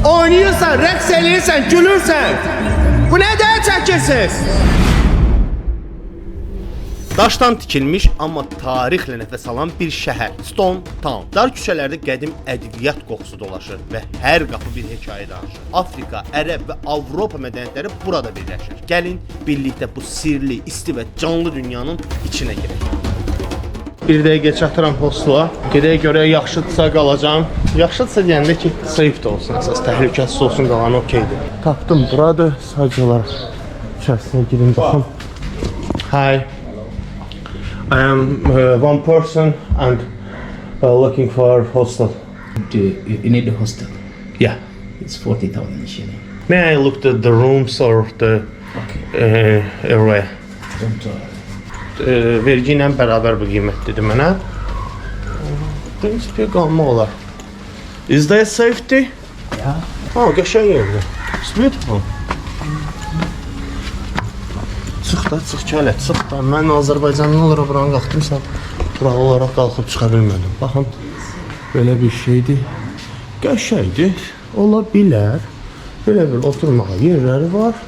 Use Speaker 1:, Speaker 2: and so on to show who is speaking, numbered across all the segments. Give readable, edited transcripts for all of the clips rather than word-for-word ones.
Speaker 1: Oynayırsan, rəqs eləyirsən, gülürsən. Bu nə dəyə çəkirsiniz? Daşdan tikilmiş, amma tarixlə nəfəs alan bir şəhər, Stone Town. Dar küçələrdə qədim ədviyyat qoxusu dolaşır və hər qapı bir hekayə danışır. Afrika, Ərəb və Avropa mədəniyyətləri burada birləşir. Gəlin, birlikdə bu sirli, isti və canlı dünyanın içinə girək. Bir dəqiqə çatıram hostela. Gedək görək, yaxşıdırsa qalacağım. Yaxşıdırsa deyəndə ki, safe də olsun, əsas təhlükəsiz olsun, qalan okeydir. Tapdım, buradır. Sadəcə olaraq içərisinə girin, baxın. Hi. I am one person and looking for hostel.
Speaker 2: You need a hostel.
Speaker 1: Yeah.
Speaker 2: It's 40,000 shilling.
Speaker 1: May I look at the rooms or the area?
Speaker 2: Don't
Speaker 1: Vergi ilə bərabər bu qiymətlidir mənə. Prinsipə qalma olar. Is there safety?
Speaker 2: Yeah.
Speaker 1: Oh, qəşəng yerdir. It's beautiful. Çıx da, çıx gələ, çıx da. Mən Azərbaycandan olaraq buranı qalxdımsa, buralı olaraq qalxıb çıxa bilmədim. Baxın, belə bir şeydir. Qəşəngdir, ola bilər. Belə bir oturmağa yerləri var.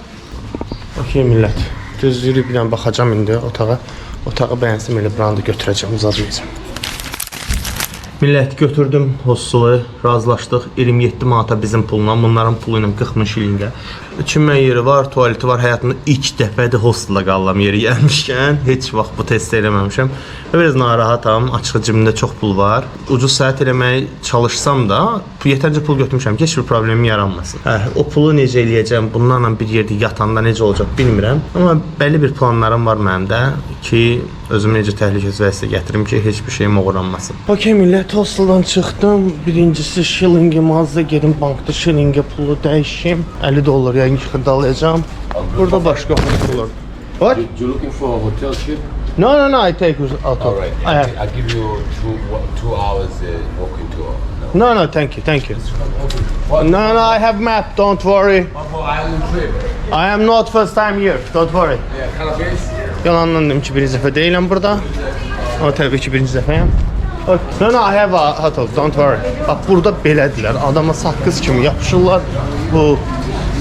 Speaker 1: Okey millət, düz yürüyüb bir dənə baxacam indi otağa. Otağı bəyənsim, elə buranı da götürəcəm, uzatmayacam. Millət, götürdüm hostelu, razılaşdıq. 27 manata bizim puluna, bunların pulu ilə 40.000 şilingə. Çimmək yeri var, tuvaleti var. Həyatımda ilk dəfədir hostela qalıram yeri gəlmişkən. Heç vaxt bu test eləməmişəm. Və biraz narahatam, açıq cibimdə çox pul var. Ucuz səyahət eləməyə çalışsam da, yetəncə pul götürmüşəm ki, heç bir problemim yaranmasın. O pulu necə eləyəcəm, bunlarla bir yerdə yatanda necə olacaq bilmirəm. Amma bəlli bir planlarım var mənim də ki, özümü necə təhlükəsiz vəziyyətə gətirim ki, heç bir şeyim oğurlanmasın. Okey millət, hosteldan çıxdım. Birincisi şilingim azdı, gedim bankda şilingə pulu dəyişim. 50 dollar yəni xırdalayacağım. Burada başqa hostel olur. What?
Speaker 3: You looking for a hotel ship?
Speaker 1: No, I take auto.
Speaker 3: All right. I give you two hours walking tour.
Speaker 1: No, thank you. No, I have map, don't worry.
Speaker 3: Island trip.
Speaker 1: I am not first time here, don't worry.
Speaker 3: Yeah, Carabas.
Speaker 1: Yalandan dedim ki, birinci dəfə deyiləm burada. Ama təbii ki, birinci dəfəyəm. No, I have a hotel, don't worry. Bax, burada belədirlər, adama saqqız kimi yapışırlar. Bu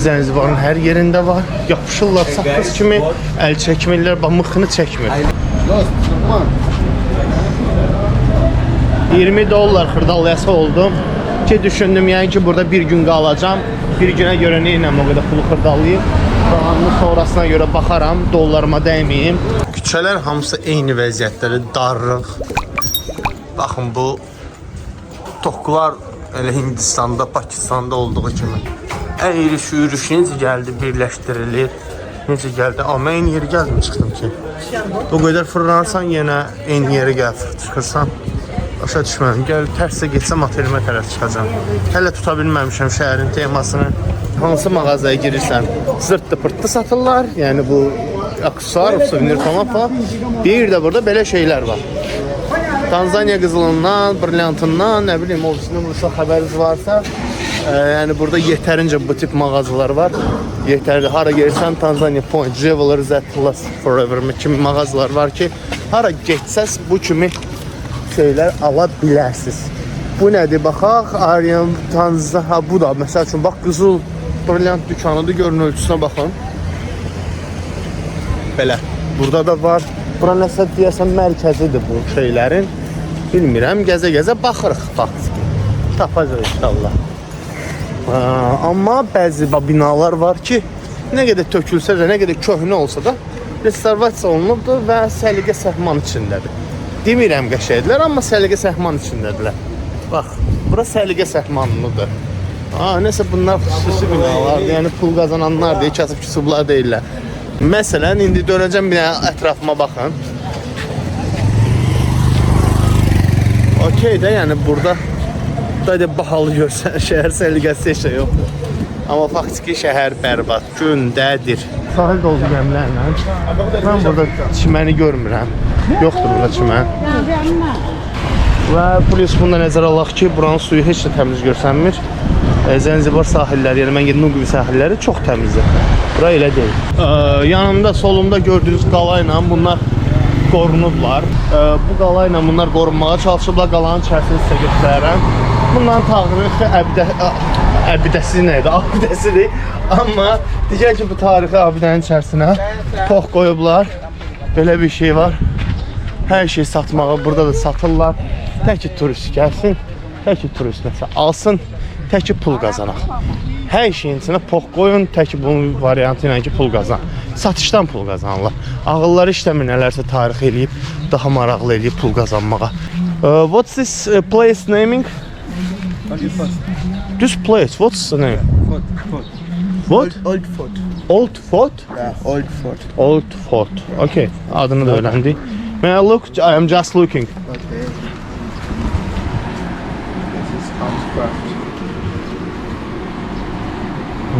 Speaker 1: Zənzibarın hər yerində var. Yapışırlar saqqız kimi, əl çəkmirlər, bax, mıxını çəkmir. 20 dollar xırdalayası oldum ki, düşündüm yəni ki, burada bir gün qalacam. Bir günə görə neynəm o qədər pulu xırdalayıb. Qalanını sonrasına görə baxaram, dollarıma dəyməyim. Küçələr hamısı eyni vəziyyətləri, darlıq. Baxın, bu toxular elə Hindistanda, Pakistanda olduğu kimi. Əyriş, yürüyüş necə gəldi, birləşdirilir. Necə gəldi? Amma eyni yeri gəldim, çıxdım ki. O qədər fırlanarsan, yenə eyni yeri gəlib çıxırsan. Başa düşmədim. Gəl, tərsə getsəm, otelimə tərəf çıxacam. Hələ tuta bilməmişəm şəhərin temasını. Hansı mağazaya girirsən, zırtlı pırtlı satırlar. Yəni bu aksesuar, suvenir falan. Bir də burada belə şeylər var. Tanzaniya qızılından, brilliantından, nə bileyim, ofisinə vursa xəbəriniz varsa, yəni burada yetərincə bu tip mağazalar var. Yetərli. Hara gelirsən, Tanzania Point, Jewelry, Atlas Forever kimi mağazalar var ki, hara getsəz bu kimi şeylər ala bilərsiniz. Bu nədir? Baxaq, Aryan, Tanzania, bu da məsəl üçün, bax, qızıl brilliant dükkanıdır, görün ölçüsünə baxın. Belə, burada da var. Bura nəsə deyəsən mərkəzidir bu şeylərin. Bilmirəm, gəzə-gəzə baxırıq, faktiki. Tapacaq inşallah. Amma bəzi binalar var ki, nə qədər tökülsə də, nə qədər köhnə olsa da restorvasiya olunubdur və səliqə səhman içindədir. Demirəm qəşəngdilər, amma səliqə səhman içindədirlər. Bax, bura səliqə səhmanlıdır. Nəsə bunlar xüsusi binalardır, yəni pul qazananlardır, kasıb-küsublar deyirlər. Məsələn, indi dönəcəm bir ətrafıma baxın. Okey də, yəni burada da bahalı görsən, şəhər səliqəsi heç şey yoxdur. Amma faktiki şəhər bərbad, gündədir. Sahil dolu gəmilərlə. Mən burada çiməni görmürəm. Yoxdur burada çimən. Və plus bunda nəzərə alaq ki, buranın suyu heç də təmiz görsənmir. Zənzibar sahilləri, yəni mən gedim Nuqvi sahilləri çox təmizdir. Bura elə deyil. Yanımda, solumda gördüyünüz qala ilə bunlar qorunublar. Bu qala ilə bunlar qorunmağa çalışıblar. Qalanın içərisini sizə göstərərəm. Bundan təxminən Əbidəsi nə idi? Abidəsidir. Amma deyəcək ki, bu tarixi abidənin içərisinə pox qoyublar. Belə bir şey var. Hər şey satmağa burada da satırlar. Tək ki turist gəlsin, tək ki turist nəsə alsın, tək ki pul qazanaq. Hər şeyin içinə pox qoyun, tək ki bunun variantı ilə ki pul qazan. Satışdan pul qazanırlar. Ağılları işləmir nələrsə tarix eləyib, daha maraqlı eləyib pul qazanmağa. What's this place naming? This place, what's the name?
Speaker 4: Fort.
Speaker 1: What?
Speaker 4: Old Fort.
Speaker 1: Old Fort?
Speaker 4: Yeah, Old Fort.
Speaker 1: Old Fort. Okay, adını da öğrendik. May I look? I am just looking.
Speaker 4: Okay. This is Housecraft.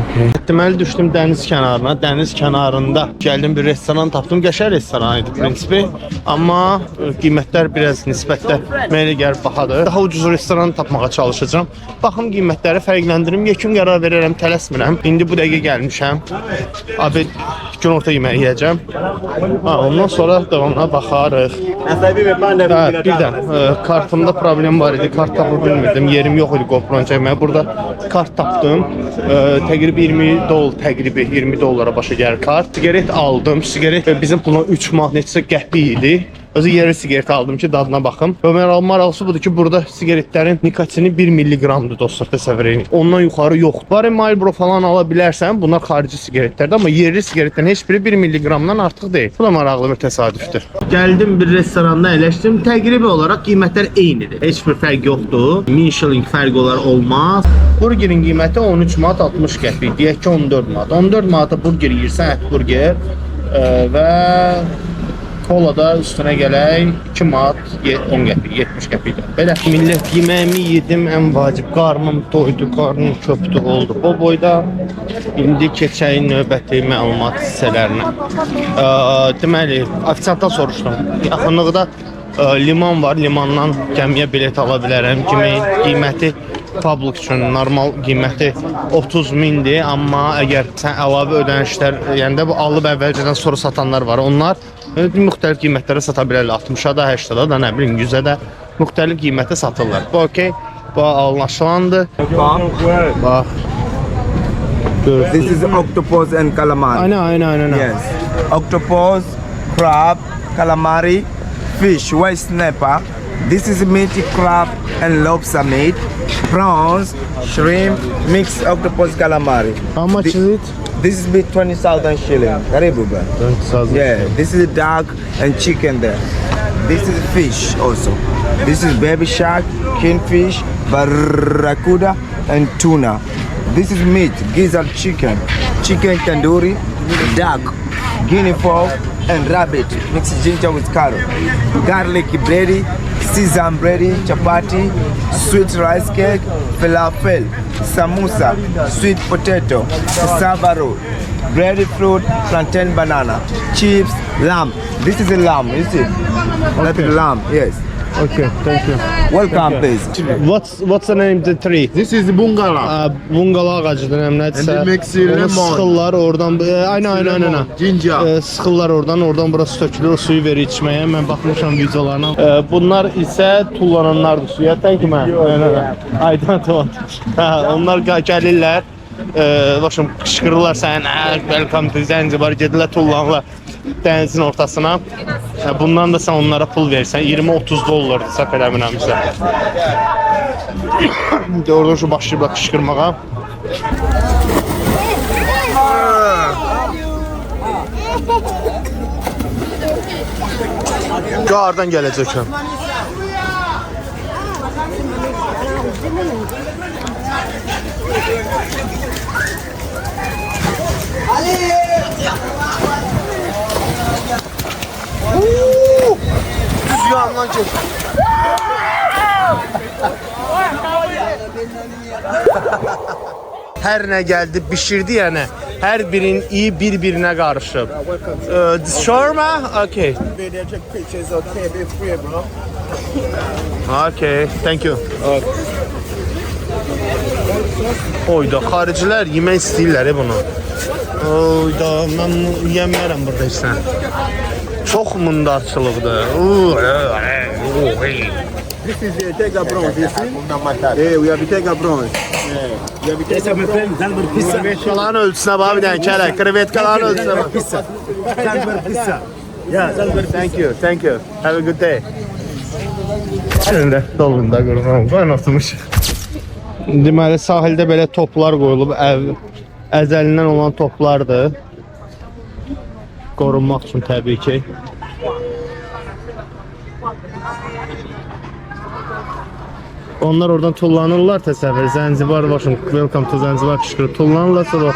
Speaker 1: Okay. Deməli düşdüm dəniz kənarına. Dəniz kənarında gəldim bir restoran tapdım. Qəşəng restoran idi prinsipi. Amma qiymətlər biraz nisbətdə mənə gəlir bahadır. Daha ucuz restoran tapmağa çalışacağam. Baxım qiymətləri fərqləndirim. Yekun qərar verərəm, tələsmirəm. İndi bu dəqiqə gəlmişəm. Abi günorta yeməyi yeyəcəm. Ondan sonra davamına baxarıq. Birdən kartımda problem var idi. Kart tapa bilmirdim. Yerim yox idi GoPro-nu çəkməyə. Burada kart tapdım. Təqribi 20 dollara başa gəlir kart. Sigaret aldım. Sigaret bizim pulun 3 manat neçə qəpik idi. Özü yerli sigaret aldım ki dadına baxım. Və maraqlısı budur ki burada sigaretlərin nikotini 1 milliqramdır dostlar, təsəvvür edin. Ondan yuxarı yoxdur. Var Marlboro falan ala bilərsən. Bunlar xarici sigaretlərdir, amma yerli sigaretlərin heç biri 1 milliqramdan artıq deyil. Bu da maraqlı bir təsadüfdür. Gəldim bir restoranda əyləşdim. Təqribi olaraq qiymətlər eynidir. Heç bir fərq yoxdur. 1000 şilling fərq olar olmaz. Burgerin qiyməti 13 manat 60 qəpik. Deyək ki 14 manat. 14 manata burger yeyirsən, ət burger və kola da üstünə gələk 2 manat 10 qəpik, 70 qəpik. Belə millət yeməyimi yedim, ən vacib qarnım doydu, qarnım köpdü oldu. Bu boyda indi keçək növbəti məlumat hissələrinə. Deməli, ofisiantdan soruşdum. Yaxınlıqda liman var, limandan gəmiyə bilet ala bilərəm. Qiyməti public üçün normal qiyməti 30 mindir, amma əgər sən əlavə ödənişlər, yəni də bu alıb əvvəlcədən sonra satanlar var. Onlar müxtəlif qiymətlərə sata bilərlər. 60-a da, 80-a da, nə bilim 100-ə də müxtəlif qiymətə satırlar. Bu okey. Bu anlaşılandı. Bax.
Speaker 5: This is octopus and calamari.
Speaker 1: Aynen.
Speaker 5: Yes. Octopus, crab, calamari, fish, white snapper. This is meaty crab and lobster meat. Prawns, shrimp, mixed octopus calamari.
Speaker 1: How much is it?
Speaker 5: This is be 20,000 shilling. Karibu ba?
Speaker 1: 20,000.
Speaker 5: Yeah, this is duck and chicken there. This is fish also. This is baby shark, kingfish, barracuda and tuna. This is meat, gizzard chicken, chicken tandoori, duck, guinea fowl and rabbit. Mixed ginger with carrot. Garlic bread, sesame bread, chapati, sweet rice cake, falafel, samosa, sweet potato, cassava roll, breadfruit, plantain banana, chips, lamb. This is a lamb, you see? That's a lamb, yes.
Speaker 1: Okay, thank you.
Speaker 5: Welcome, please.
Speaker 1: What's the name of the tree?
Speaker 4: This is the bungalow.
Speaker 1: Bungalow ağacıdır nədirsə.
Speaker 4: And it makes you
Speaker 1: Onu
Speaker 4: lemon.
Speaker 1: sıxırlar oradan. Aynen.
Speaker 4: Ginger.
Speaker 1: Sıxırlar oradan burası tökülür, o suyu verir içməyə. Mən baxmışam videolarına. Bunlar isə tullananlardır suya. Thank you man. Aydan tamam. Onlar gəlirlər. Başım qışqırırlar sən, welcome to Zanzibar, gedirlər tullanırlar dənizin ortasına. Bundan da sən onlara pul versən, 20-30 dollar səhv eləmirəmsə. Oradan şu başlayıblar qışqırmağa. Qardan gələcəkəm. Düz yandan geç. Hər nə gəldi, bişirdi yəni. Hər birinin iyi bir-birinə qarışıb. Shawarma? Okay.
Speaker 4: Video, take pictures, okay, be free, bro.
Speaker 1: Okay, thank you. Oyda, xaricilər yemək istəyirlər bunu. Oyda, mən yemərəm burada heç nə. Çox mundarçılıqdır.
Speaker 4: This is the Tega bronze, you see? Yeah, we have the Tega bronze. Yeah.
Speaker 6: Essa, my friend, Zanzibar pizza.
Speaker 1: Krevetkaların ölçüsüne bak bir tane kere. Krevetkaların ölçüsüne bak.
Speaker 6: Pizza. Zanzibar pizza. Yeah, Zanzibar pizza.
Speaker 1: Thank you. Have a good day. Şimdi dolunda qurbanım, qaynatmış. Deməli sahildə belə toplar qoyulub, əzəlindən olan toplardır. Qorunmaq üçün təbii ki. Onlar oradan tullanırlar təsəvvür. Zənzibar başım, welcome to Zənzibar qışqırıb tullanırlar, sonra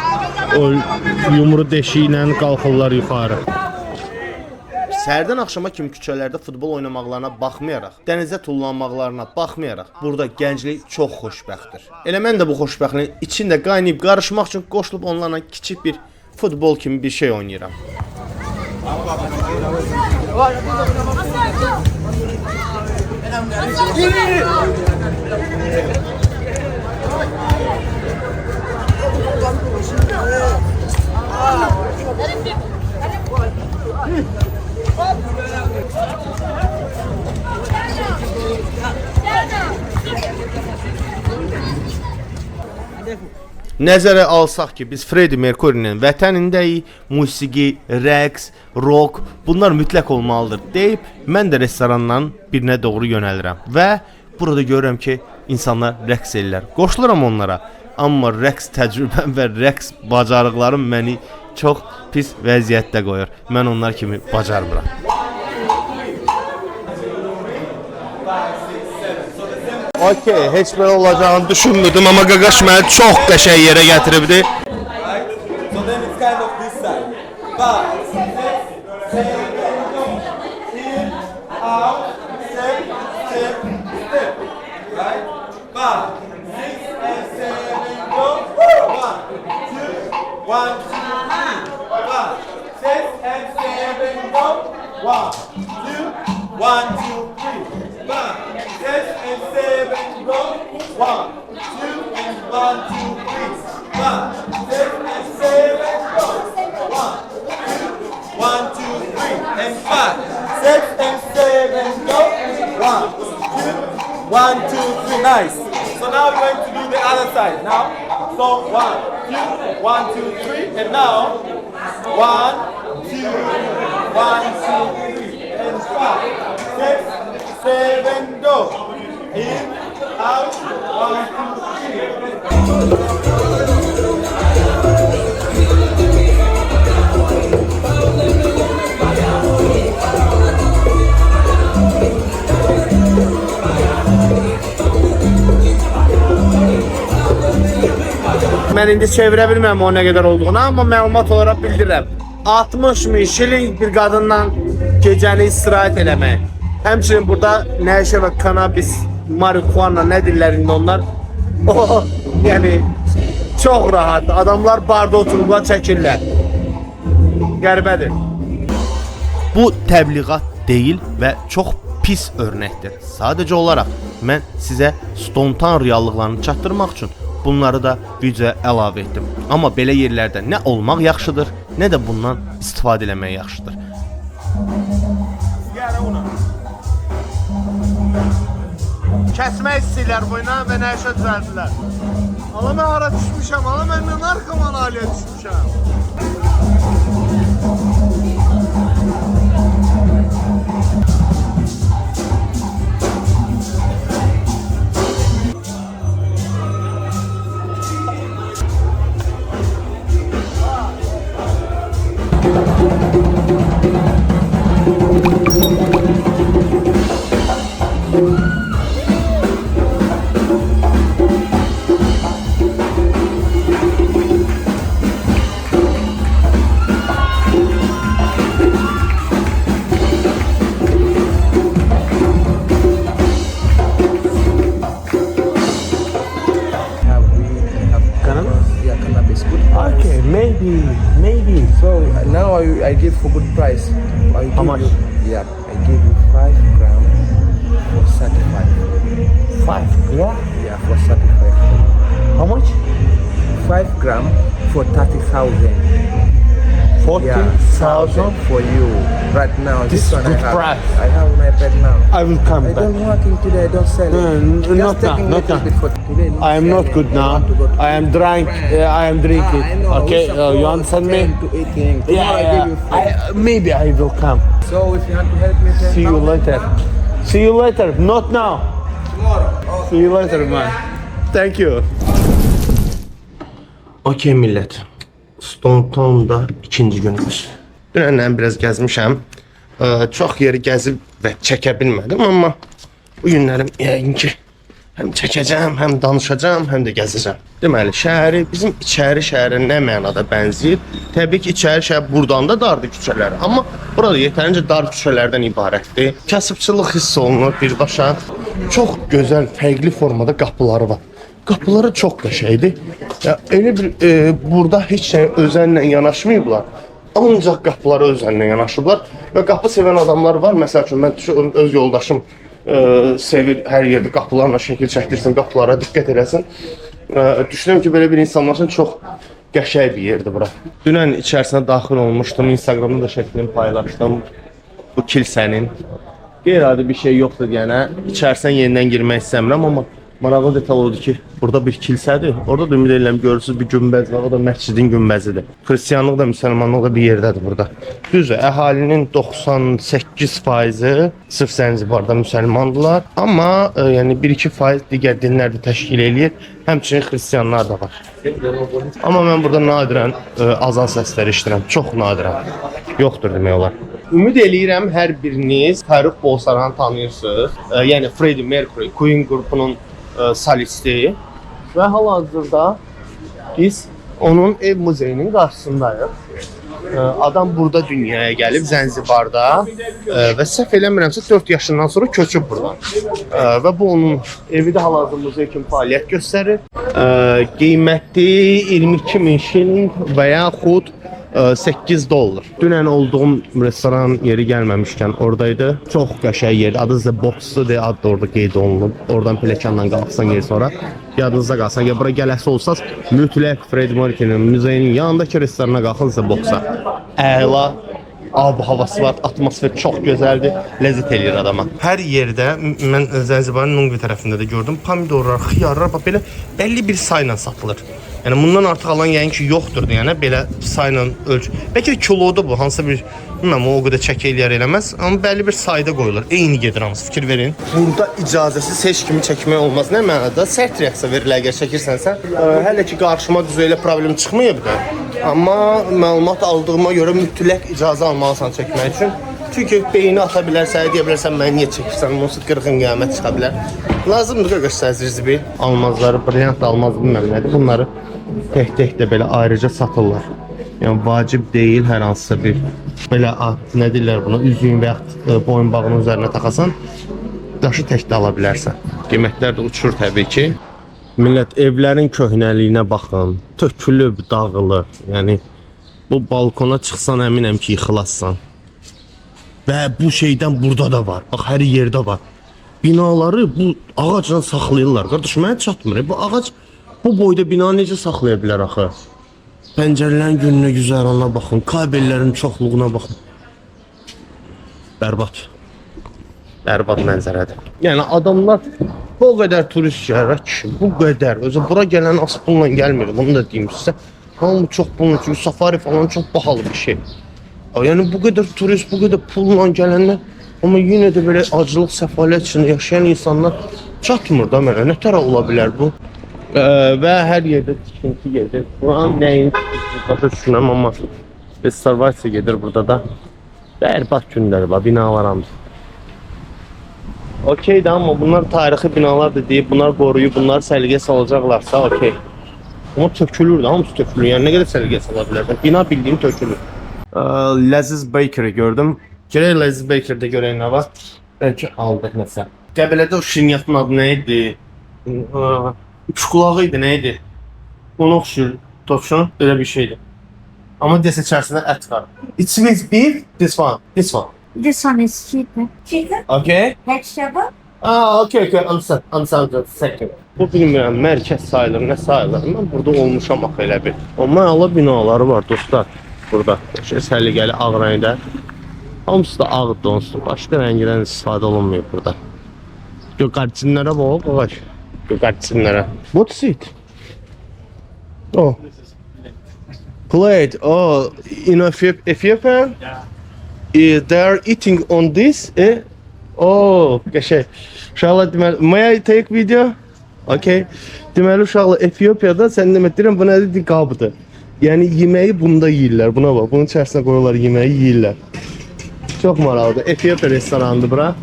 Speaker 1: o yumru deşiyi ilə qalxırlar yuxarı. Səhərdən axşama kimi küçələrdə futbol oynamaqlarına baxmayaraq, dənizə tullanmaqlarına baxmayaraq, burada gənclik çox xoşbəxtdir. Elə mən də bu xoşbəxtliyin içində qaynayıb qarışmaq üçün qoşulub onlarla kiçik bir futbol kimi bir şey oynayıram. Nəzərə alsaq ki, biz Freddie Mercury'nin vətənindəyik, musiqi, rəqs, rock bunlar mütləq olmalıdır deyib, mən də restorandan birinə doğru yönəlirəm və burada görürəm ki, insanlar rəqs edirlər. Qoşuluram onlara, amma rəqs təcrübəm və rəqs bacarıqlarım məni çox pis vəziyyətdə qoyur. Mən onlar kimi bacarmıram. Okey, heç belə olacağını düşünmürdüm, amma qaqaş məni çox qəşəng yerə gətiribdi.
Speaker 7: So then it's kind of this side. 5, 6, 7, in, out, step, step, step. Right? 5, 6, and 7, go. 1, 2, 5, 6, and 7, go. 1, 2, 1, 2, 3. 5, 6, and 7, go. 1, 2, and 1, 2, 3. 5, 6, and 7, go. 1, 2, 3, and 5, 6, and 7, go. 1, 2, 3, nice. So now we're going to do the other side. Now, so 1, 2, 3, and now 1, 2, 1, 2, 3, and 5, 6, 7, go. In, out, 1, 2, 3.
Speaker 1: Mən indi çevirə bilməm o nə qədər olduğunu, amma məlumat olaraq bildirirəm. 60.000 şilinq bir qadınla gecəni istirahət eləmək. Həmçinin burada nəşə və kanabis, marihuana nə dillər indi onlar? O, yəni çox rahat. Adamlar barda oturublar, çəkirlər. Qəribədir. Bu təbliğat deyil və çox pis örnəkdir. Sadəcə olaraq mən sizə spontan reallıqlarını çatdırmaq üçün bunları da videoya əlavə etdim. Amma belə yerlərdə nə olmaq yaxşıdır, nə də bundan istifadə eləmək yaxşıdır. Kəsmək istəyirlər boyuna və nəşə düzəldilər. Ala mən hara düşmüşəm, ala mən narkoman haliyə düşmüşəm. Okay, maybe.
Speaker 4: So now I give for good price.
Speaker 1: How much?
Speaker 4: Yeah, I give you 5 gram for 35.
Speaker 1: 5 gram?
Speaker 4: Yeah, for 35.
Speaker 1: How much?
Speaker 4: 5 gram for 30,000.
Speaker 1: 40,000
Speaker 4: for you right now.
Speaker 1: This
Speaker 4: one
Speaker 1: good
Speaker 4: I have.
Speaker 1: price.
Speaker 4: I have an iPad now.
Speaker 1: I will come
Speaker 4: I
Speaker 1: back.
Speaker 4: don't working today. I don't sell it.
Speaker 1: not
Speaker 4: Just taking
Speaker 1: now,
Speaker 4: a
Speaker 1: not
Speaker 4: little
Speaker 1: now.
Speaker 4: bit for today.
Speaker 1: I am not good now. I am drunk. I am drinking.
Speaker 4: I know.
Speaker 1: Okay,
Speaker 4: We suppose
Speaker 1: you understand me?
Speaker 4: 10 to 18. Tomorrow I give you free.
Speaker 1: Maybe I will come.
Speaker 4: So if you want to help me,
Speaker 1: See you later. See you later. Not now.
Speaker 4: tomorrow.
Speaker 1: See you later, man. Thank you. Okay millət. Stone Town'da ikinci günümüz. Dünəndən biraz gəzmişəm. Çox yeri gəzib və çəkə bilmədim, amma bu günlərim yəqin ki həm çəkəcəm, həm danışacağım, həm də gəzəcəm. Deməli, şəhəri bizim içəri şəhərə nə mənada bənzəyir? Təbii ki, içəri şəhər burdan da dardır küçələr, amma burada yetərincə dar küçələrdən ibarətdir. Kasıbçılıq hiss olunur birbaşa. Çox gözəl, fərqli formada qapıları var. Qapıları çox qəşəngdir. Ya elə bir burada heç şey özəllə yanaşmayıblar. Ancaq qapılara özəllə yanaşıblar və qapı sevən adamlar var. Məsəl üçün mən öz yoldaşım sevir hər yerdə qapılarla şəkil çəkdirsin, qapılara diqqət eləsin. Düşünürəm ki, belə bir insanlar üçün çox qəşəng bir yerdir bura. Dünən içərisinə daxil olmuşdum, Instagramda da şəklini paylaşdım. Bu kilsənin qeyri-adi bir şey yoxdur deyənə içərisinə yenidən girmək istəmirəm, amma maraqlı detal odur ki, burada bir kilsədir. Orada da ümid edirəm görürsünüz bir günbəz var, o da məscidin günbəzidir. Xristianlıq da, müsəlmanlıq da bir yerdədir burada. Düzdür, əhalinin 98%-i sırf Zənzibarda müsəlmandırlar, amma yəni 1-2% digər dinlər də təşkil eləyir. Həmçinin xristianlar da var. Amma mən burada nadirən azan səsləri eşidirəm, çox nadirən. Yoxdur demək olar. Ümid eləyirəm hər biriniz Fəruq Bolsaranı tanıyırsınız. Yəni Freddie Mercury, Queen qrupunun solisti və hal-hazırda biz onun ev muzeyinin qarşısındayıq. Adam burada dünyaya gəlib Zənzibarda və səhv eləmirəmsə 4 yaşından sonra köçüb buradan. Və bu onun evi də hal-hazırda muzey kimi fəaliyyət göstərir. Qiyməti 22.000 şilling və yaxud $8. Dünən olduğum restoran yeri gəlməmişkən oradaydı. Çox qəşəng yer. Adı The Box-dur, adı da orada qeyd olunub. Oradan pilləkənlə qalxsan yer sonra. Yadınızda qalsın. Əgər bura gələsi olsaz, mütləq Freddie Mercury'nin muzeyinin yanındakı restorana qalxın The Box-a. Əla ab-havası var, atmosfer çox gözəldir, ləzzət eləyir adama. Hər yerdə, mən Zənzibarın Nungvi tərəfində də gördüm, pomidorlar, xiyarlar belə bəlli bir sayla satılır. Yəni bundan artıq alan yəqin ki yoxdur deyənə belə sayla ölç. Bəlkə kiloda bu, hansısa bir bilmirəm o qədər çəki eləyər eləməz, amma bəlli bir sayda qoyulur. Eyni gedir hamısı, fikir verin. Burada icazəsiz heç kimi çəkmək olmaz. Nə mənada? Sərt reaksiya verilir əgər çəkirsənsə. Hələ ki qarşıma düz elə problem çıxmayıb da. Amma məlumat aldığıma görə mütləq icazə almalısan çəkmək üçün. Çünki beyni ata bilərsən, deyə bilərsən mən niyə çəkirsən, onsuz qırğın qiyamət çıxa bilər. Lazımdır qaqaş səhzirzibi. Almazları, brilyant almaz bilməm nədir. Bunları tək-tək də belə ayrıca satırlar. Yəni vacib deyil hər hansısa bir belə nə deyirlər buna, üzüyün və ya boyunbağının üzərinə taxasan, daşı tək də ala bilərsən. Qiymətlər də uçur təbii ki. Millət evlərin köhnəliyinə baxın, tökülüb, dağılır. Yəni bu balkona çıxsan əminəm ki, yıxılassan. Və bu şeydən burada da var. Bax hər yerdə var. Binaları bu ağacla saxlayırlar. Qardaş mənə çatmır. Bu ağac bu boyda bina necə saxlaya bilər axı? Pəncərələrin gününə, güzəranına baxın, kabellərin çoxluğuna baxın. Bərbad. Bərbad mənzərədir. Yəni adamlar bu qədər turist gəlir ki, bu qədər. Özü bura gələn az pulla gəlmir. Bunu da deyim sizə. Hamı çox pulla, çünki safari falan çox bahalı bir şey. Yəni bu qədər turist, bu qədər pulla gələnlər, amma yenə də belə aclıq, səfalət içində yaşayan insanlar çatmır da mənə. Nə tərə ola bilər bu? Və hər yerdə tikinti gedir. Buranın nəyin başa düşünürəm, amma restorasiya gedir burada da. Bərbad günləri var, binalar hamısı. Okey də, amma bunlar tarixi binalar da deyib, bunlar qoruyub, bunlar səliqə salacaqlarsa okey. Amma tökülür də, hamısı tökülür. Yəni nə qədər səliqə sala bilər? Bina bildiyim tökülür. Ləziz Bakery gördüm. Gələk Ləziz Bakery'də görək nə var. Bəlkə aldıq nəsə. Qəbələdə o şirniyyatın adı nə idi? Üç qulağı idi, nə idi? Ona oxşuyur, topşun, elə bir şeydir. Amma desə içərisində ət var. It's with beef, this one.
Speaker 8: This one is cheaper. Cheaper?
Speaker 1: Okay.
Speaker 8: Vegetable?
Speaker 1: Okay, understand the second. Bu bilmirəm, mərkəz sayılır, nə sayılır. Mən burada olmuşam axı elə bir. Amma əla binaları var dostlar. burada. Səliqəli ağ rəngdə. Hamısı da ağdır onsuz. Başqa rəngdən istifadə olunmuyor burada. Göqarçinlərə bax, ağac. Göqarçinlərə. What is it? Oh. Plate. Oh, in Ethiopia? They are eating on this. Oh, qəşəng. Uşaqlar deməli, may I take video? Okay. Deməli uşaqlar Efiopiyada sən demək deyirəm bu nədir? Qabıdır. Yəni yeməyi bunda yeyirlər. Buna bax, bunun içərisinə qoyurlar yeməyi yeyirlər. Çox maraqlıdır. Efiopiya restoranıdır bura.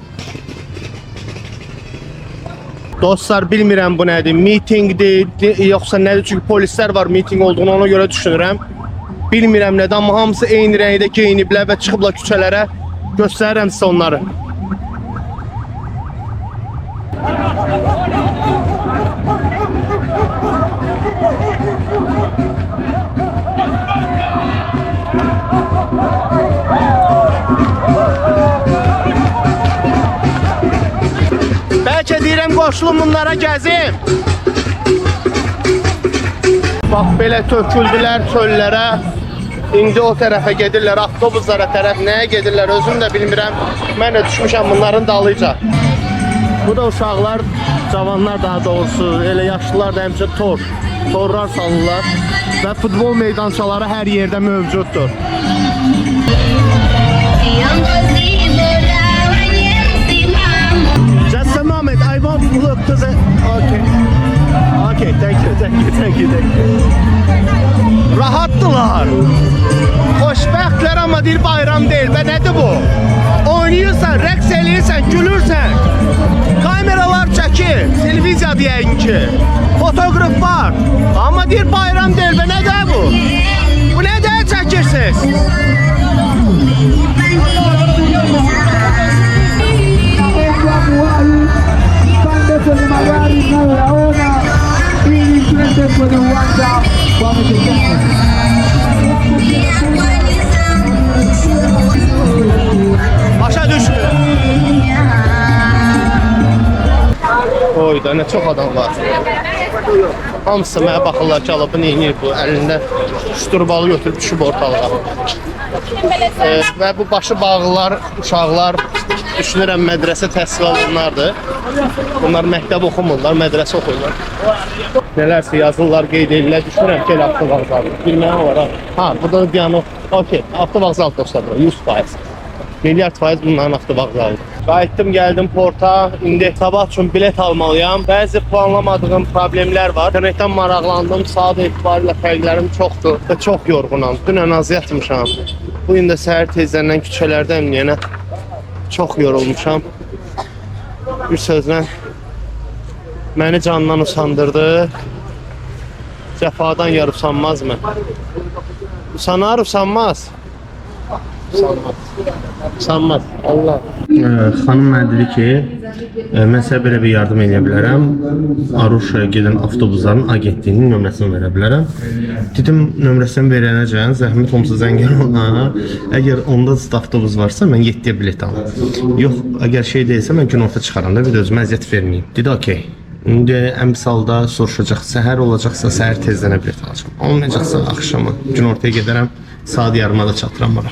Speaker 1: Dostlar bilmirəm bu nədir? Meetingdir, yoxsa nədir? Çünki polislər var meeting olduğunu ona görə düşünürəm. Bilmirəm nədir, amma hamısı eyni rəngdə geyiniblər və çıxıblar küçələrə. Göstərirəm sizə onları. Bəlkə deyirəm qoşulun bunlara gəzim. Bax belə töküldülər çöllərə. İndi o tərəfə gedirlər, avtobuslara tərəf nəyə gedirlər özüm də bilmirəm. Mən də düşmüşəm bunların dalıyca. Bu da uşaqlar, cavanlar daha doğrusu, elə yaşlılar da həmçə torlar salırlar və futbol meydançaları hər yerdə mövcuddur. Just a moment, I want to look to the... Okay. Okay, thank you. Rahattılar. Xoşbəxtlər amma deyir bayram deyil. Və nədir bu? Oynayırsan, rəqs eləyirsən, gülürsən. Kameralar çəkir, televiziya deyəyin ki. Fotoqraf var. Amma deyir bayram deyil. Və nədir bu? Bu nədir çəkirsiniz? Başa düşdü. Oy da nə çox adam var. Hamısı mənə baxırlar ki, ala bu neyinir bu? Əlində şturbalı götürüb düşüb ortalığa. Və bu başı bağlılar, uşaqlar düşünürəm mədrəsə təhsil alanlardır. Bunlar məktəb oxumurlar, mədrəsə oxuyurlar. Nələrsə yazırlar, qeyd edirlər. Düşünürəm ki, elə avtovağzaldır. Bilməyən var ha. Ha, burada diyano. Okey, avtovağzal dostlar bura, 100%. Milyard faiz bunların avtovağzalıdır. Qayıtdım, gəldim porta. İndi sabah üçün bilet almalıyam. Bəzi planlamadığım problemlər var. İnternetdən maraqlandım. Saat etibarilə fərqlərim çoxdur və çox yorğunam. Dünən az yatmışam. Bugün də səhər tezlərindən küçələrdəyim yenə. Çox yorulmuşam. Bir sözlə məni candan usandırdı. Cəfadan yar usanmaz mı? Usanar, usanmaz. Usanmaz. Allah. Xanım mənə dedi ki, mən sizə belə bir yardım edə bilərəm. Aruşaya gedən avtobusların agentliyinin nömrəsini verə bilərəm. Dedim, nömrəsini verənəcən, zəhmət olmasa zəng ona. Əgər onda avtobus varsa, mən 7-yə bilet alım. Yox, əgər şey deyilsə, mən günorta çıxaram da, bir də özümə əziyyət verməyim. Dedi, okey. İndi əmsalda soruşacaq, səhər olacaqsa, səhər tezlənə bilet alacaq. Olmayacaqsa, axşamı günortaya gedərəm, saat yarıma da çatıram bura.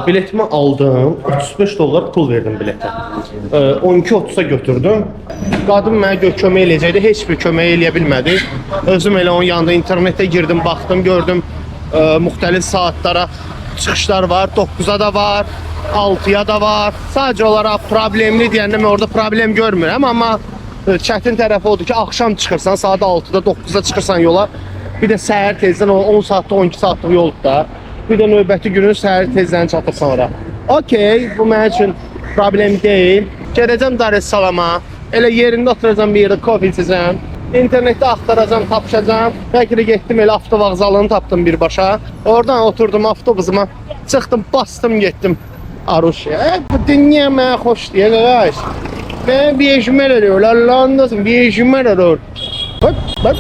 Speaker 1: Biletimi aldım, $35 pul verdim biletə. 12.30'a götürdüm. Qadın mənə kömək eləyəcəkdi, heç bir kömək eləyə bilmədi. Özüm elə onun yanında internetə girdim, baxdım, gördüm müxtəlif saatlara çıxışlar var, 9'a da var, 6'ya da var. Sadəcə olaraq problemli deyəndə mən orada problem görmürəm, amma çətin tərəfi odur ki, axşam çıxırsan, saat 6'da, 9'da çıxırsan yola. Bir də səhər tezdən 10 saatlıq, 12 saatlıq yoldur da. Bir də növbəti günün səhər tezdən çatırsan ora. Okey, bu mənim üçün problem deyil. Gedəcəm Dar es Salaama, elə yerində oturacam bir yerdə kofe içəcəm. İnternetdə axtaracam, tapışacam. Bəlkə də getdim elə avtovağzalını tapdım birbaşa. Oradan oturdum avtobusuma, çıxdım, bastım, getdim Aruşya. Bu dünya mənə xoş deyil, qardaş. Mən viyejimə eləyor, Allah'ın nasıl viyejimə eləyor. Bak.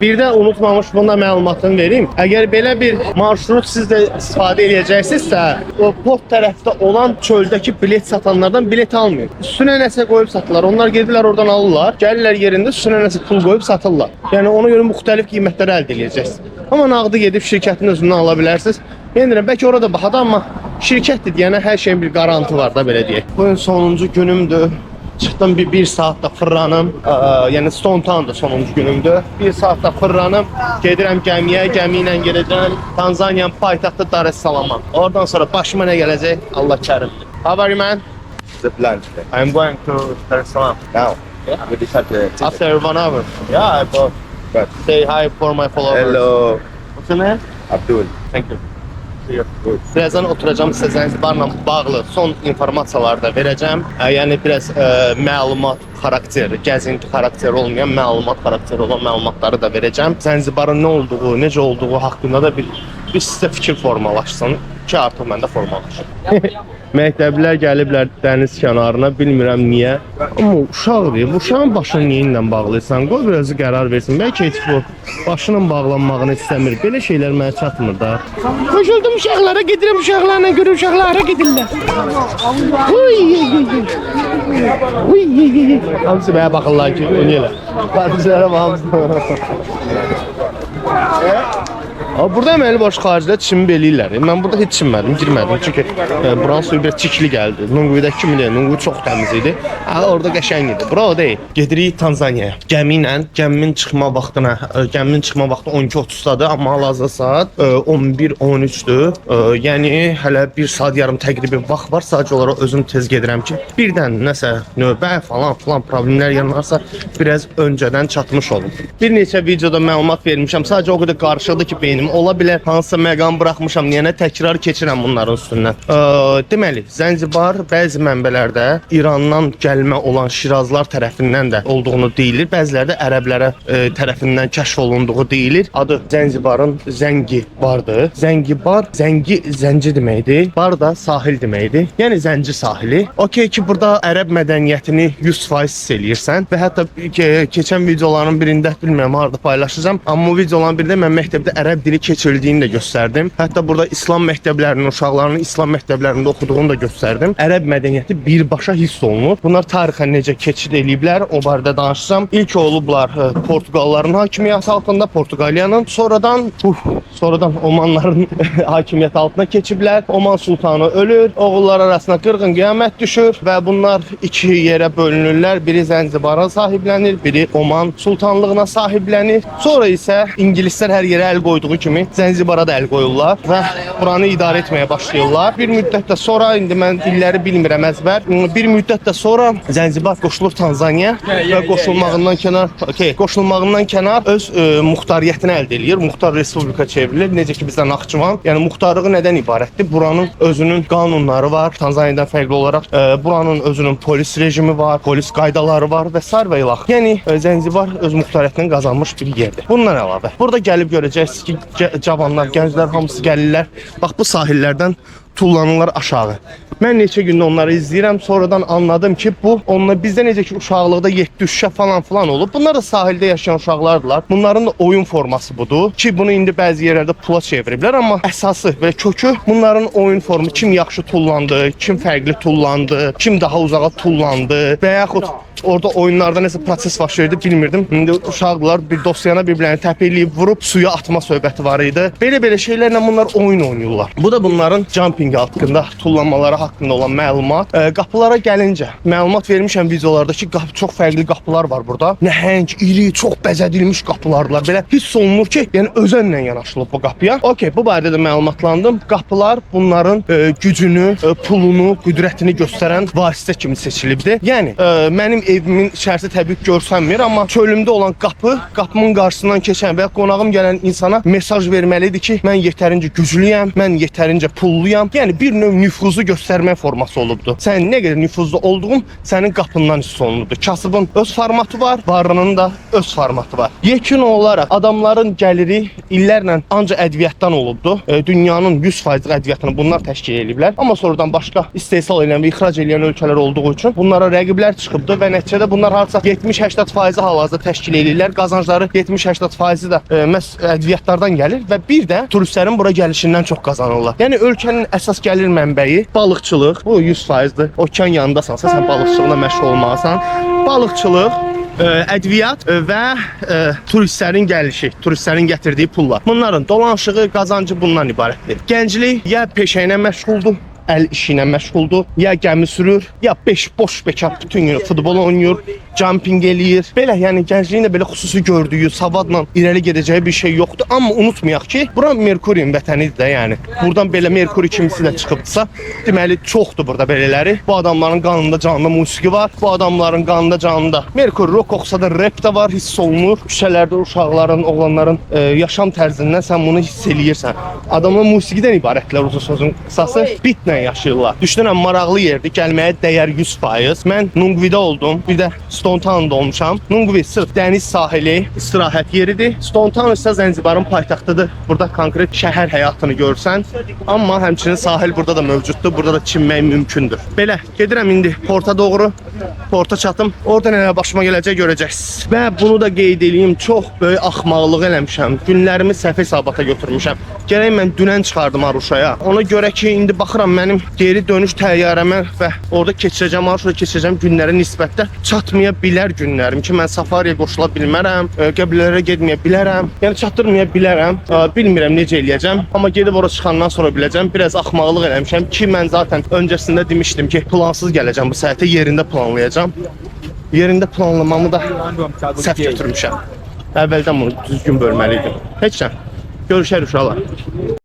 Speaker 1: Bir də unutmamış bunda məlumatını vereyim. Əgər belə bir marşrut siz də istifadə edəcəksinizsə, o port tərəfdə olan çöldəki bilet satanlardan bilet almayın. Üstünə nəsə qoyub satırlar. Onlar gedirlər oradan alırlar. Gəlirlər yerində üstünə nəsə pul qoyub satırlar. Yəni ona görə müxtəlif qiymətlər əldə edəcəksiniz. Amma nağdı gedib şirkətin özündən ala bilərsiniz. Yendirəm, bəlkə orada bahadır, amma şirkətdir deyənə hər şeyin bir qarantı var da, belə deyək. Bu gün sonuncu günümdür. Çıxdım bir saatda fırlanım. Yəni Stone Town da sonuncu günümdür. Bir saatda fırlanım. Gedirəm gəmiyə, gəmi ilə gedəcəm Tanzaniyanın paytaxtı Dar es Salaama. Oradan sonra başıma nə gələcək? Allah kərimdir. How are you, man?
Speaker 5: The plan today.
Speaker 1: I'm going to Dar es Salaam.
Speaker 5: Now, we decide to
Speaker 1: After 1 hour. Yeah, I bought.
Speaker 5: But
Speaker 1: Say hi for my followers.
Speaker 5: hello,
Speaker 1: What's your name?
Speaker 5: Abdul.
Speaker 1: Thank you. Birazdan oturacağım sizə Zanzibarla bağlı son informasiyalar da verəcəm. Yəni biraz məlumat xarakteri, gəzinti xarakteri olmayan məlumat xarakteri olan məlumatları da verəcəm. Zanzibarın nə olduğu, necə olduğu haqqında da bir sizə fikir formalaşsın ki, artıq mən də formalaşım. Məktəblilər gəliblər dəniz kənarına, bilmirəm niyə. Amma uşaqdır, bu uşağın başını niyə ilə bağlayırsan? Qoy biraz qərar versin. Bəlkə heç bu başının bağlanmağını istəmir. Belə şeylər mənə çatmır da. Qoşuldum uşaqlara, gedirəm uşaqlarla, görür uşaqlara gedirlər. Hamısı mənə baxırlar ki, oynayırlar. Qardaşlara baxın. Burada əməli baş xaricdə çimib eləyirlər. Mən burada heç çimmədim, girmədim. Çünki buranın suyu biraz çikli gəldi. Nungu'da kim bilir, Nungu çox təmiz idi. Orada qəşəng idi. Bura o deyil. Gedirik Tanzaniyaya. Gəmi ilə, gəminin çıxma vaxtı 12:30-dadır, amma hal-hazırda saat 11:13-dür. Yəni hələ 1 saat yarım təqribi vaxt var. Sadəcə olaraq özüm tez gedirəm ki, birdən nəsə növbə falan problemlər yaranarsa biraz öncədən çatmış olum. Bir neçə videoda məlumat vermişəm. Sadəcə o qədər qarışıqdır ki, beynim ola bilər hansısa məqam buraxmışam, yəni təkrar keçirəm bunların üstündən. Deməli, Zanzibar bəzi mənbələrdə İrandan gəlmə olan Şirazlar tərəfindən də olduğunu deyilir. Bəziləri də ərəblərə tərəfindən kəşf olunduğu deyilir. Adı Zanzibarın Zəngi bardır. Zəngibar, zənci deməkdir. Bar da sahil deməkdir. Yəni zənci sahili. Okey ki, burada ərəb mədəniyyətini 100% hiss eləyirsən və hətta keçən videoların birində bilmirəm harda paylaşacağam, amma bu videoların birində mən məktəbdə ərəb dili keçirdiyini də göstərdim. Hətta burada İslam məktəblərinin uşaqlarının İslam məktəblərində oxuduğunu da göstərdim. Ərəb mədəniyyəti birbaşa hiss olunur. Bunlar tarixən necə keçid eləyiblər, o barədə danışacağam. İlk olublar Portuqalların hakimiyyəti altında, Portuqaliyanın. Sonradan Omanların hakimiyyəti altına keçiblər. Oman sultanı ölür, oğullar arasına qırğın qiyamət düşür və bunlar iki yerə bölünürlər. Biri Zanzibara sahiblənir, biri Oman sultanlığına sahiblənir. Sonra isə İngilislər hər yerə əl qoyduğu kimi Zanzibara da əl qoyurlar və buranı idarə etməyə başlayırlar. Bir müddət də sonra, indi mən illəri bilmirəm əzbər, bir müddət də sonra Zanzibar qoşulur Tanzaniya və qoşulmağından kənar öz muxtariyyətini əldə edir. Muxtar Respublika çevrilir. Necə ki bizdə Naxçıvan. Yəni muxtarlığı nədən ibarətdir? Buranın özünün qanunları var. Tanzaniyadan fərqli olaraq buranın özünün polis rejimi var, polis qaydaları var və sair və ilax. Yəni Zanzibar öz muxtariyyətini qazanmış bir yerdir. Bundan əlavə burada gəlib görəcəksiniz ki, cavanlar, gənclər hamısı gəlirlər. Bax bu sahillərdən tullanırlar aşağı. Mən neçə gündə onları izləyirəm, sonradan anladım ki, onlar bizdə necə ki uşaqlıqda 7 uşaq falan olub. Bunlar da sahildə yaşayan uşaqlardılar. Bunların da oyun forması budur ki, bunu indi bəzi yerlərdə pula çeviriblər, amma əsası və kökü bunların oyun formu. Kim yaxşı tullandı, kim fərqli tullandı, kim daha uzağa tullandı və yaxud orada oyunlarda nəsə proses baş verdi, bilmirdim. İndi uşaqlar bir dosyana bir-birlərini təpələyib vurub suya atma söhbəti var idi. Belə şeylərlə bunlar oyun oynayırlar. Bu da bunların jumping haqqında, tullanmaları haqqında olan məlumat. Qapılara gəlincə, məlumat vermişəm videolarda ki, çox fərqli qapılar var burada. Nəhəng, iri, çox bəzədilmiş qapılardılar. Belə hiss olunur ki, yəni özənlə yanaşılıb bu qapıya. Okey, bu barədə də məlumatlandım. Qapılar bunların gücünü, pulunu, qüdrətini göstərən vasitə kimi seçilibdir. Yəni, mənim evimin içərisi təbii görsənmir, amma çölümdə olan qapımın qarşısından keçən və qonağım gələn insana mesaj verməlidir ki, mən yetərincə güclüyəm, mən yetərincə pulluyam. Yəni bir növ nüfuzu göstərmə forması olubdu. Sən nə qədər nüfuzlu olduğun sənin qapından hiss olunurdu. Kasıbın öz formatı var, varlının da öz formatı var. Yekun olaraq adamların gəliri illərlə ancaq ədviyyatdan olubdu. Dünyanın 100% ədviyyatını bunlar təşkil ediblər. Amma sonradan başqa istehsal edən və ixrac edən ölkələr olduğu üçün bunlara rəqiblər çıxıbdı və nəticədə bunlar harca 70-80% hal-hazırda təşkil edirlər. Qazancları 70-80%-i də məhz ədviyyatlardan gəlir və bir də turistlərin bura gəlişindən çox qazanırlar. Yəni ölkənin əsas gəlir mənbəyi balıqçılıq. Bu 100%-dir. Okean yanındasansa sən balıqçılıqla məşğul olmalısan. Balıqçılıq ədviyyat və turistlərin gəlişi, turistlərin gətirdiyi pullar. Bunların dolanışığı, qazancı bundan ibarətdir. Gənclik ya peşə ilə məşğuldur, əl işi ilə məşğuldur, ya gəmi sürür, ya boş bekar bütün gün futbol oynayır, jumping eləyir. Belə, yəni gəncliyin də belə xüsusi gördüyü, savadla irəli gedəcəyi bir şey yoxdur. Amma unutmayaq ki, bura Merkuriyun vətənidir də, yəni. Buradan belə Merkuri kimisi də çıxıbsa, deməli çoxdur burada belələri. Bu adamların qanında canlı musiqi var. Bu adamların qanında canlı Merkuri rock oxsa da rap də var, hiss olunur. Küçələrdə uşaqların, oğlanların yaşam tərzindən sən bunu hiss eləyirsən. Adamlar musiqidən ibarətlər, uzun sözün qısası. Bitlə yaşayırlar. Düşünürəm, maraqlı yerdir, gəlməyə dəyər 100%. Mən Nungvidə oldum, bir də Stone Town'da olmuşam. Nungvi sırf dəniz sahili, istirahət yeridir. Stone Town isə Zənzibarın paytaxtıdır. Burada konkret şəhər həyatını görsən. Amma həmçinin sahil burada da mövcuddur. Burada da çimmək mümkündür. Belə, gedirəm indi porta doğru. Porta çatım. Orada nələr başıma gələcək görəcəksiniz. Və bunu da qeyd edeyim, çox böyük axmaqlıq eləmişəm. Günlərimi səhv hesabata götürmüşəm. Gərək mən dünən çıxardım Aruşaya. Ona görə ki, indi baxıram mənim geri dönüş təyyarəmə və orada keçirəcəm, Aruşada keçirəcəm günlərə nisbətdə çatmaya bilər günlərim ki, mən safariyə qoşula bilmərəm, qəbilələrə getməyə bilərəm, yəni çatdırmaya bilərəm. Bilmirəm necə eləyəcəm, amma gedib ora çıxandan sonra biləcəm. Biraz axmaqlıq eləmişəm ki, mən zaten öncəsində demişdim ki, plansız gələcəm bu səhətə, yerində planlayacağam. Yerində planlamamı da səhv götürmüşəm. Əvvəldən bunu düzgün bölməliydim. Heç nə. Görüşərik uşaqlar.